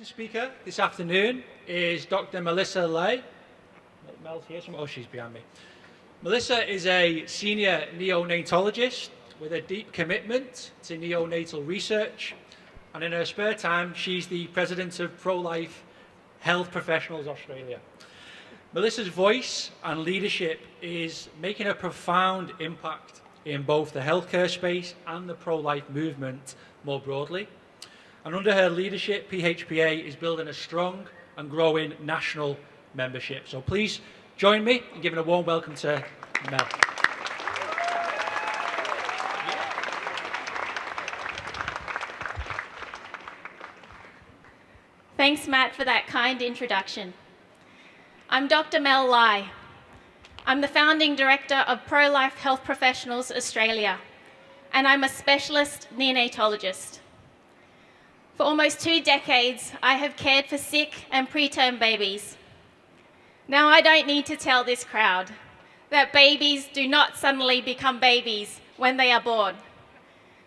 second speaker this afternoon is Dr. Melissa Lay. Mel's here. Oh, she's behind me. Melissa is a senior neonatologist with a deep commitment to neonatal research, and in her spare time, she's the president of Pro-Life Health Professionals Australia. Melissa's voice and leadership is making a profound impact in both the healthcare space and the pro-life movement more broadly. And under her leadership, PHPA is building a strong and growing national membership. So please join me in giving a warm welcome to Mel. Thanks, Matt, for that kind introduction. I'm Dr. Mel Lai. I'm the founding director of Pro-Life Health Professionals Australia, and I'm a specialist neonatologist. For almost 2 decades, I have cared for sick and preterm babies. Now, I don't need to tell this crowd that babies do not suddenly become babies when they are born.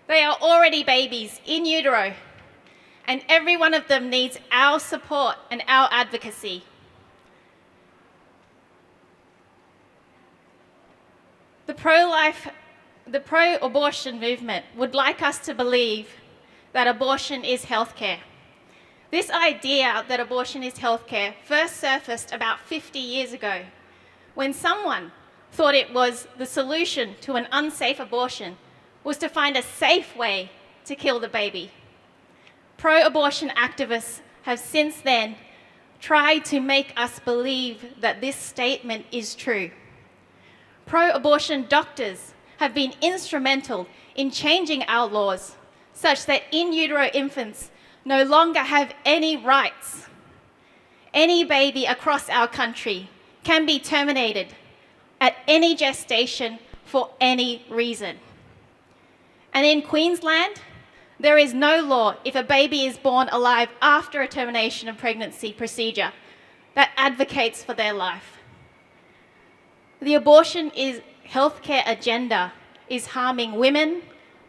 They are already babies in utero, and every one of them needs our support and our advocacy. The pro-abortion movement would like us to believe that abortion is healthcare. This idea that abortion is healthcare first surfaced about 50 years ago when someone thought it was the solution to an unsafe abortion was to find a safe way to kill the baby. Pro-abortion activists have since then tried to make us believe that this statement is true. Pro-abortion doctors have been instrumental in changing our laws such that in utero infants no longer have any rights. Any baby across our country can be terminated at any gestation for any reason. And in Queensland, there is no law if a baby is born alive after a termination of pregnancy procedure that advocates for their life. The abortion healthcare agenda is harming women,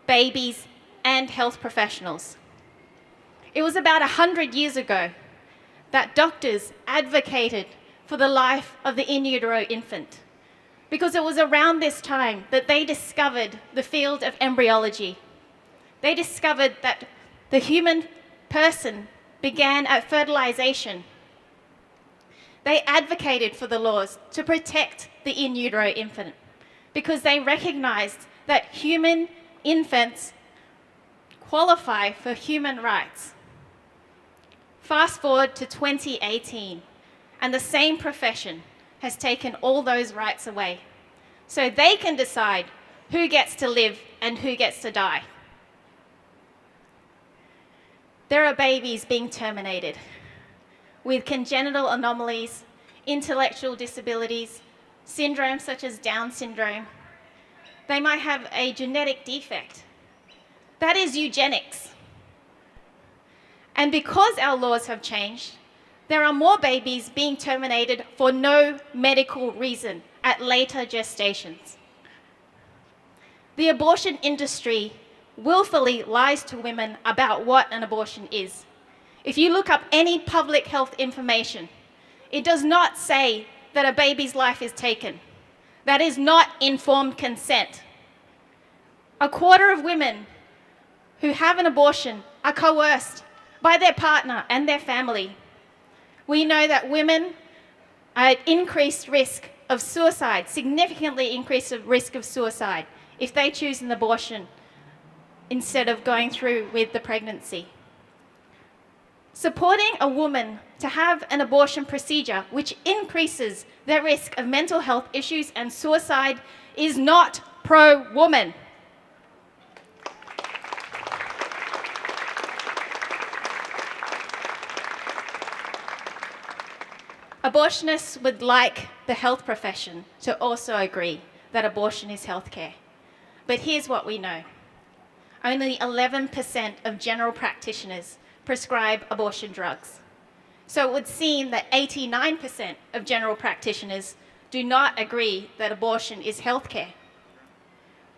babies, and health professionals. It was about 100 years ago that doctors advocated for the life of the in utero infant, because it was around this time that they discovered the field of embryology. They discovered that the human person began at fertilization. They advocated for the laws to protect the in utero infant because they recognized that human infants qualify for human rights. Fast forward to 2018, and the same profession has taken all those rights away, so they can decide who gets to live and who gets to die. There are babies being terminated with congenital anomalies, intellectual disabilities, syndromes such as Down syndrome. They might have a genetic defect. That is eugenics. And because our laws have changed, there are more babies being terminated for no medical reason at later gestations. The abortion industry willfully lies to women about what an abortion is. If you look up any public health information, it does not say that a baby's life is taken. That is not informed consent. 1/4 of women who have an abortion are coerced by their partner and their family. We know that women are at increased risk of suicide, significantly increased risk of suicide, if they choose an abortion instead of going through with the pregnancy. Supporting a woman to have an abortion procedure which increases their risk of mental health issues and suicide is not pro-woman. Abortionists would like the health profession to also agree that abortion is healthcare. But here's what we know. Only 11% of general practitioners prescribe abortion drugs. So it would seem that 89% of general practitioners do not agree that abortion is healthcare.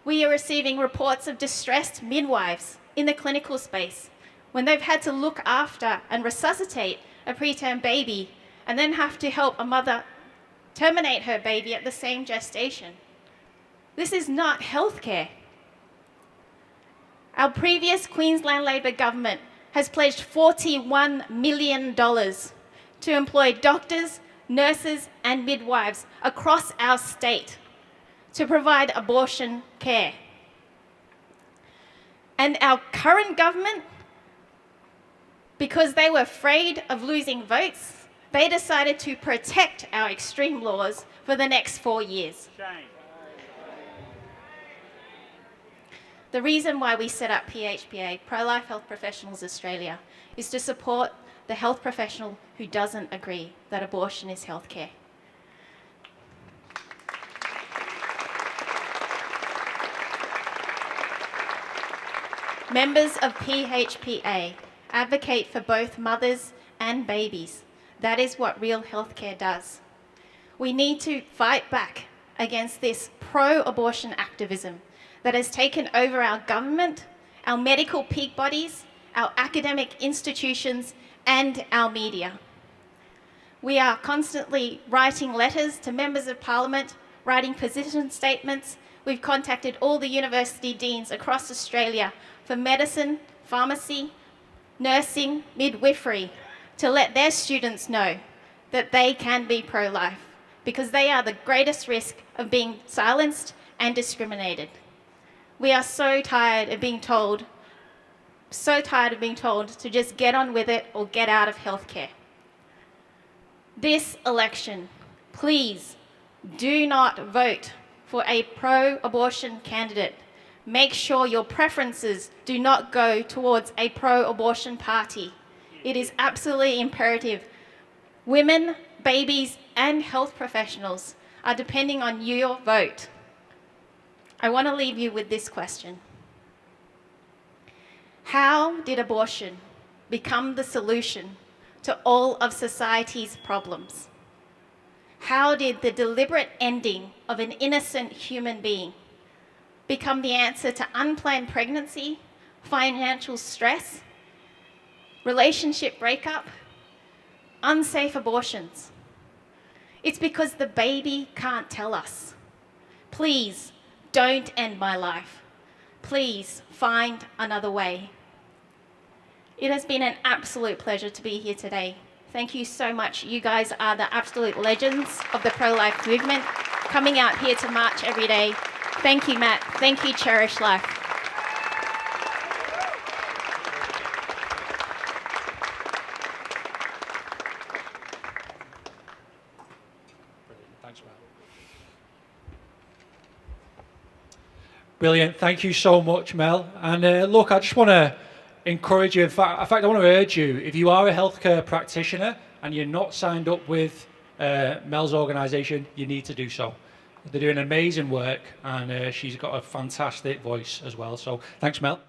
We are receiving reports of distressed midwives in the clinical space when they've had to look after and resuscitate a preterm baby and then have to help a mother terminate her baby at the same gestation. This is not healthcare. Our previous Queensland Labor government has pledged $41 million to employ doctors, nurses, and midwives across our state to provide abortion care. And our current government, because they were afraid of losing votes, they decided to protect our extreme laws for the next 4 years. Shame. The reason why we set up PHPA, Pro-Life Health Professionals Australia, is to support the health professional who doesn't agree that abortion is healthcare. Members of PHPA advocate for both mothers and babies. That is what real healthcare does. We need to fight back against this pro-abortion activism that has taken over our government, our medical peak bodies, our academic institutions, and our media. We are constantly writing letters to members of parliament, writing position statements. We've contacted all the university deans across Australia for medicine, pharmacy, nursing, midwifery, to let their students know that they can be pro-life, because they are the greatest risk of being silenced and discriminated. We are so tired of being told to just get on with it or get out of healthcare. This election, please do not vote for a pro-abortion candidate. Make sure your preferences do not go towards a pro-abortion party. It is absolutely imperative. Women, babies, and health professionals are depending on your vote. I want to leave you with this question. How did abortion become the solution to all of society's problems? How did the deliberate ending of an innocent human being become the answer to unplanned pregnancy, financial stress, relationship breakup, unsafe abortions? It's because the baby can't tell us. Please, don't end my life. Please find another way. It has been an absolute pleasure to be here today. Thank you so much. You guys are the absolute legends of the pro-life movement, coming out here to march every day. Thank you, Matt. Thank you, Cherish Life. Thanks, Mel. Brilliant. Thank you so much, Mel. And look, I just want to encourage you. In fact, I want to urge you, if you are a healthcare practitioner and you're not signed up with Mel's organisation, you need to do so. They're doing amazing work, and she's got a fantastic voice as well. So thanks, Mel.